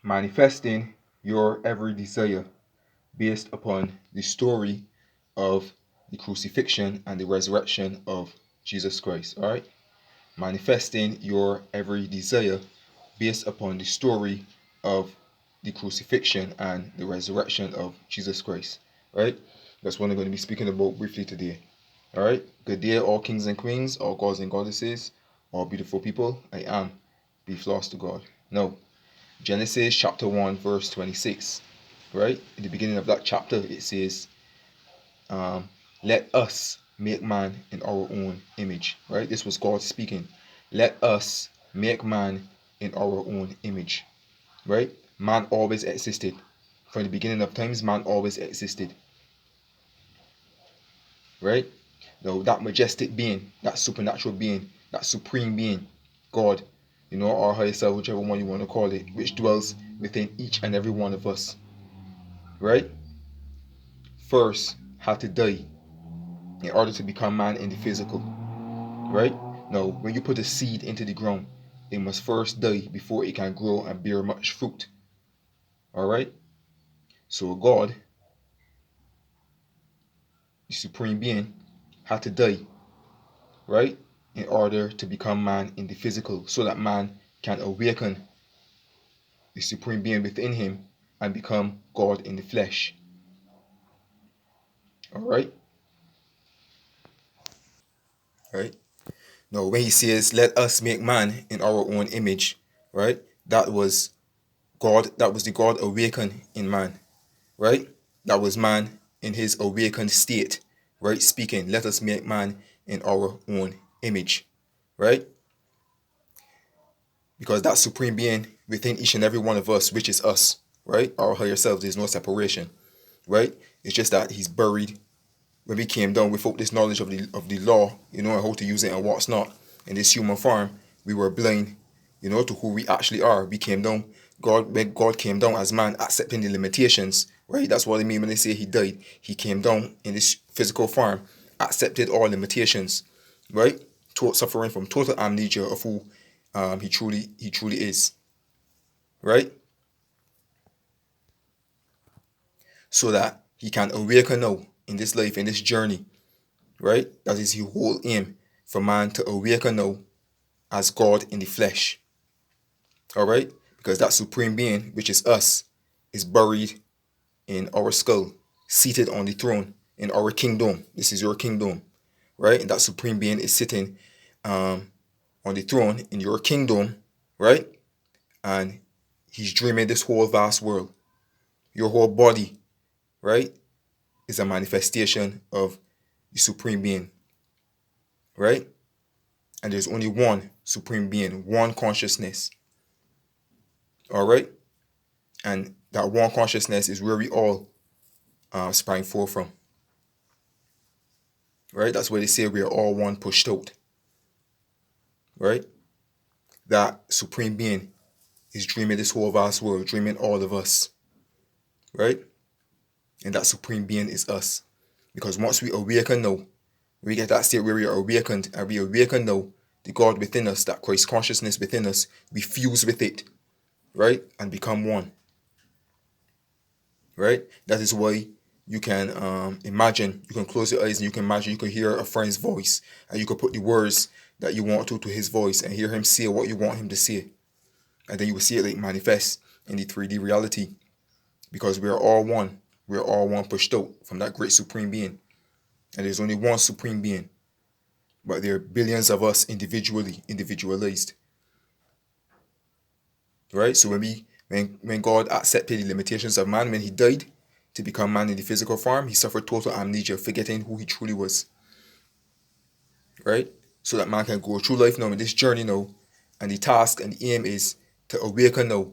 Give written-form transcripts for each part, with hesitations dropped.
manifesting your every desire based upon the story of the crucifixion and the resurrection of Jesus Christ. All right, manifesting your every desire based upon the story of the crucifixion and the resurrection of Jesus Christ. Right, that's what I'm going to be speaking about briefly today. All right, good day, all kings and queens, all gods and goddesses, all beautiful people. I am be lost to God. Now, Genesis chapter 1, verse 26. Right, in the beginning of that chapter, it says, let us make man in our own image. Right, this was God speaking. Let us make man in our own image. Right, man always existed. From the beginning of times, man always existed. Right, now that majestic being, that supernatural being, that supreme being, God, or higher self, whichever one you want to call it, which dwells within each and every one of us, right, first had to die in order to become man in the physical. Right, now when you put a seed into the ground, it must first die before it can grow and bear much fruit. All right, so God, the supreme being, had to die, right, in order to become man in the physical, so that man can awaken the supreme being within him and become God in the flesh. All right, right. Now, when he says, "Let us make man in our own image," right, that was God. That was the God awakened in man, right. That was man in his awakened state, right, speaking, "Let us make man in our own image," right, because that supreme being within each and every one of us, which is us, right, our higher self, there's no separation, right. It's just that he's buried when we came down without this knowledge of the law, and how to use it and what's not. In this human form, we were blind, to who we actually are. We came down, when God came down as man, accepting the limitations, right? That's what I mean when they say he died. He came down in this physical form, accepted all limitations, right? Suffering from total amnesia of who he truly is, right? So that he can awaken now in this life, in this journey, right? That is the whole aim, for man to awaken now as God in the flesh. All right? Because that supreme being, which is us, is buried in our skull, seated on the throne in our kingdom. This is your kingdom, right? And that supreme being is sitting on the throne in your kingdom, right? And he's dreaming this whole vast world. Your whole body, right, is a manifestation of the supreme being, right? And there's only one supreme being, one consciousness. All right? And that one consciousness is where we all sprang forth from. Right? That's where they say we are all one pushed out. Right? That supreme being is dreaming this whole vast world, dreaming all of us. Right? And that supreme being is us. Because once we awaken now, we get that state where we are awakened, and we awaken now, the God within us, that Christ consciousness within us, we fuse with it, right? And become one, right? That is why you can imagine, you can close your eyes and you can imagine, you can hear a friend's voice, and you can put the words that you want to his voice and hear him say what you want him to say. And then you will see it like manifest in the 3D reality, because we are all one. We are all one pushed out from that great supreme being. And there's only one supreme being, but there are billions of us individualized. Right? So when God accepted the limitations of man, when he died to become man in the physical form, he suffered total amnesia, forgetting who he truly was. Right? So that man can go through life now in this journey now, and the task and the aim is to awaken now,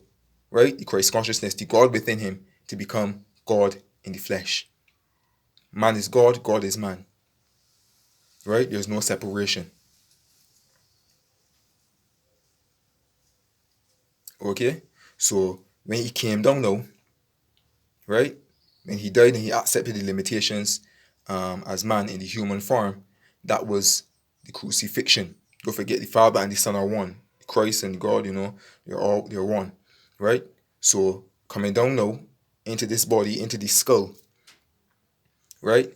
right? The Christ consciousness, the God within him, to become God in the flesh. Man is God, God is man. Right? There's no separation. Okay? So when he came down now, right? When he died and he accepted the limitations as man in the human form, that was the crucifixion. Don't forget, the Father and the Son are one. Christ and God, they're one, right? So coming down now into this body, into the skull, right?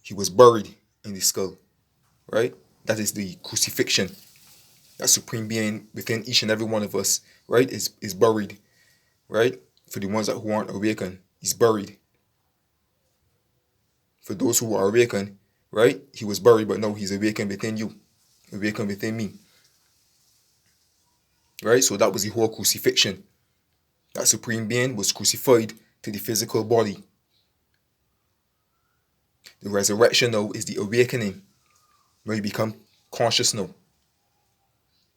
He was buried in the skull, right? That is the crucifixion. That supreme being within each and every one of us, right, is buried, right? For the ones that who aren't awakened, he's buried. For those who are awakened, right, he was buried, but now he's awakened within you, awakened within me, right? So that was the whole crucifixion. That supreme being was crucified to the physical body. The resurrection now is the awakening, where you become conscious now,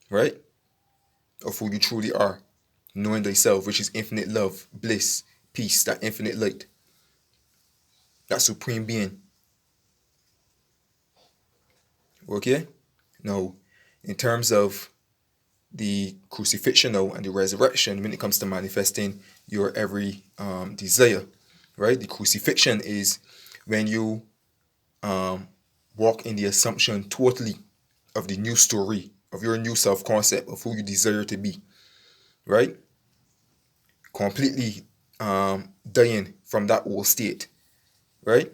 right, of who you truly are, knowing thyself, which is infinite love, bliss, peace, that infinite light, that supreme being. Okay? Now, in terms of the crucifixion now and the resurrection, when it comes to manifesting your every desire, right? The crucifixion is when you walk in the assumption totally of the new story, of your new self concept, of who you desire to be, right? Completely dying from that old state, right?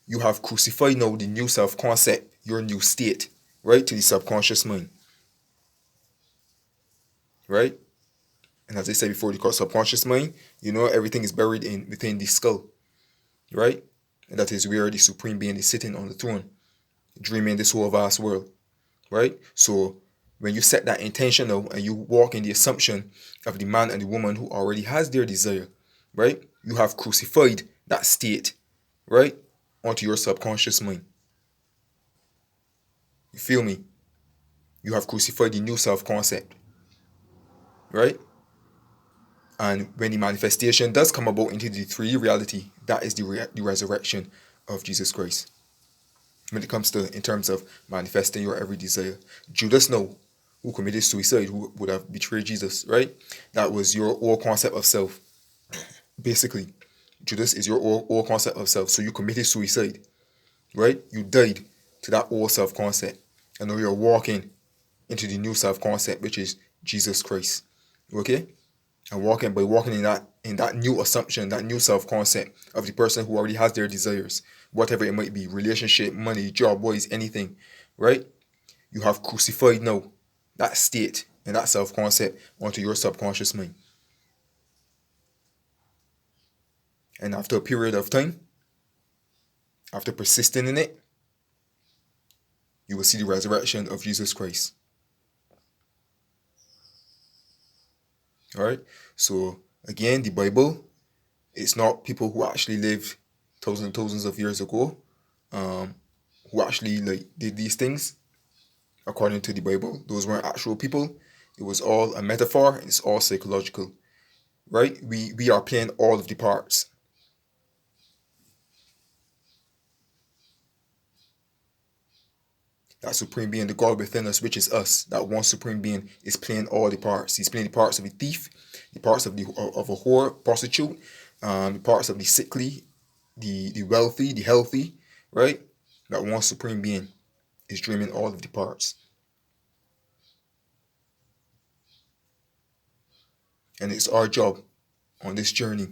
You have crucified now the new self concept, your new state, right, to the subconscious mind, right? And as I said before, the subconscious mind, everything is buried in within the skull, right? And that is where the supreme being is sitting on the throne, dreaming this whole vast world, right? So when you set that intention now and you walk in the assumption of the man and the woman who already has their desire, right? You have crucified that state, right, onto your subconscious mind. You feel me? You have crucified the new self-concept, right? And when the manifestation does come about into the 3D reality, that is the resurrection of Jesus Christ. When it comes to, in terms of manifesting your every desire, Judas, now, who committed suicide, who would have betrayed Jesus, right? That was your old concept of self. Basically, Judas is your old concept of self. So you committed suicide, right? You died to that old self concept. And now you're walking into the new self concept, which is Jesus Christ. Okay? And walking in that new assumption, that new self concept of the person who already has their desires, whatever it might be, relationship, money, job wise, anything, right? You have crucified now that state and that self concept onto your subconscious mind. And after a period of time, after persisting in it, you will see the resurrection of Jesus Christ. All right? So, again, the Bible, it's not people who actually lived thousands and thousands of years ago, who actually did these things according to the Bible. Those weren't actual people. It was all a metaphor. It's all psychological, right? We are playing all of the parts. That supreme being, the God within us, which is us, that one supreme being, is playing all the parts. He's playing the parts of a thief, the parts of a whore, prostitute, the parts of the sickly, the wealthy, the healthy, right? That one supreme being is dreaming all of the parts. And it's our job on this journey,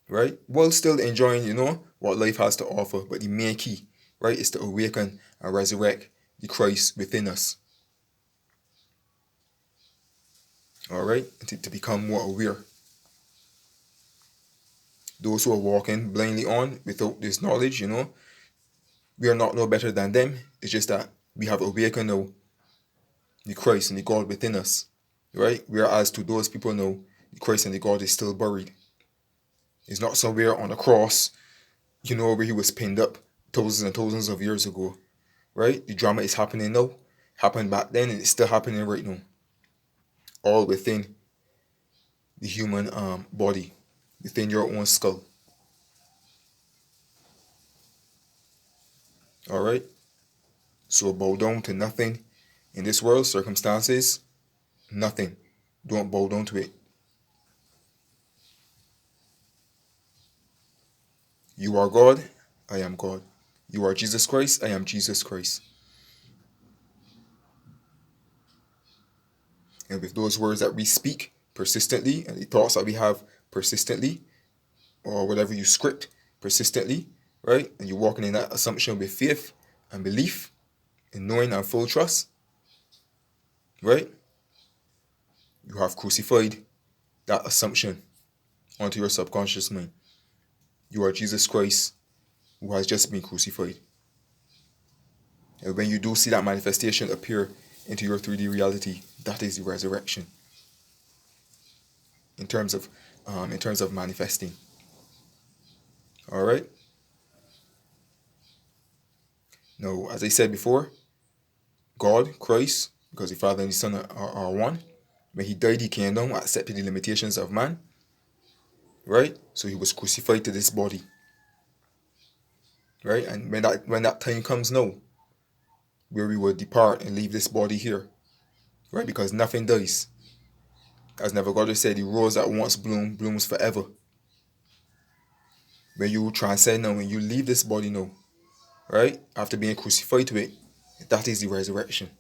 right? While still enjoying, what life has to offer. But the main key, right, is to awaken and resurrect the Christ within us. All right? To become more aware. Those who are walking blindly on without this knowledge, we are not no better than them. It's just that we have awakened now the Christ and the God within us, right? Whereas to those people now, the Christ and the God is still buried. It's not somewhere on a cross, where he was pinned up thousands and thousands of years ago, right? The drama is happening now, happened back then, and it's still happening right now. All within the human body, within your own skull. All right? So bow down to nothing in this world, circumstances, nothing. Don't bow down to it. You are God, I am God. You are Jesus Christ, I am Jesus Christ. And with those words that we speak, persistently, and the thoughts that we have persistently, or whatever you script persistently, right? And you're walking in that assumption with faith and belief, in knowing and full trust, right? You have crucified that assumption onto your subconscious mind. You are Jesus Christ who has just been crucified. And when you do see that manifestation appear into your 3D reality, that is the resurrection. In terms of manifesting. All right. Now, as I said before, God, Christ, because the Father and the Son are one. When he died, he came down, accepted the limitations of man. Right? So he was crucified to this body. Right? And when that time comes now, where we will depart and leave this body here. Right? Because nothing dies. As Nevergother said, the rose that once bloomed, blooms forever. When you transcend now, when you leave this body now, right? After being crucified to it, that is the resurrection.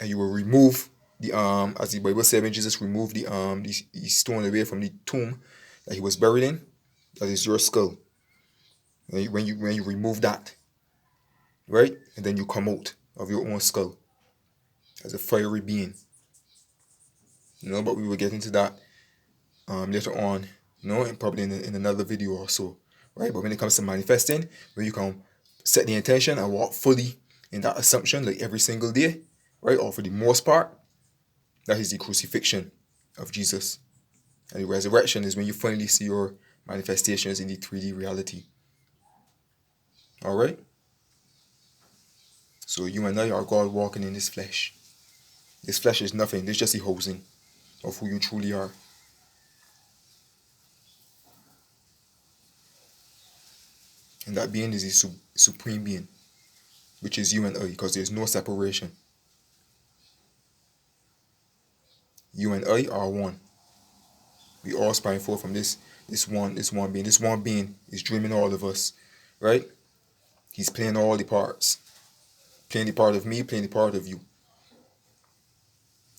And you will remove the as the Bible said, when Jesus removed the stone away from the tomb that he was buried in, that is your skull. And when you remove that, right? And then you come out of your own skull as a fiery being. But we will get into that later on, and probably in another video or so. Right? But when it comes to manifesting, when you can set the intention and walk fully in that assumption like every single day, right? Or for the most part, that is the crucifixion of Jesus. And the resurrection is when you finally see your manifestations in the 3D reality. Alright? So you and I are God walking in this flesh. This flesh is nothing. This is just the housing of who you truly are. And that being is the supreme being, which is you and I, because there's no separation. You and I are one. We all sprang forth from this one being. This one being is dreaming all of us, right? He's playing all the parts. Playing the part of me, playing the part of you.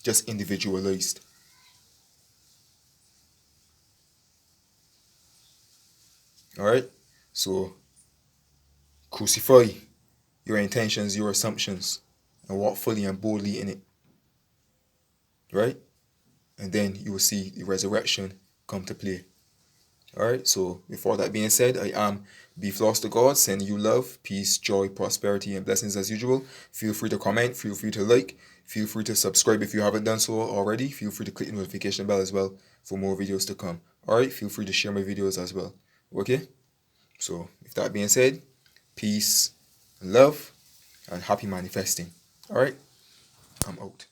Just individualized. Alright? So, crucify your intentions, your assumptions, and walk fully and boldly in it. Right? And then you will see the resurrection come to play. Alright, so before that being said, I am Beef Lost to God, sending you love, peace, joy, prosperity, and blessings as usual. Feel free to comment, feel free to like, feel free to subscribe if you haven't done so already. Feel free to click the notification bell as well for more videos to come. Alright, feel free to share my videos as well. Okay? So, with that being said, peace, love, and happy manifesting. Alright? I'm out.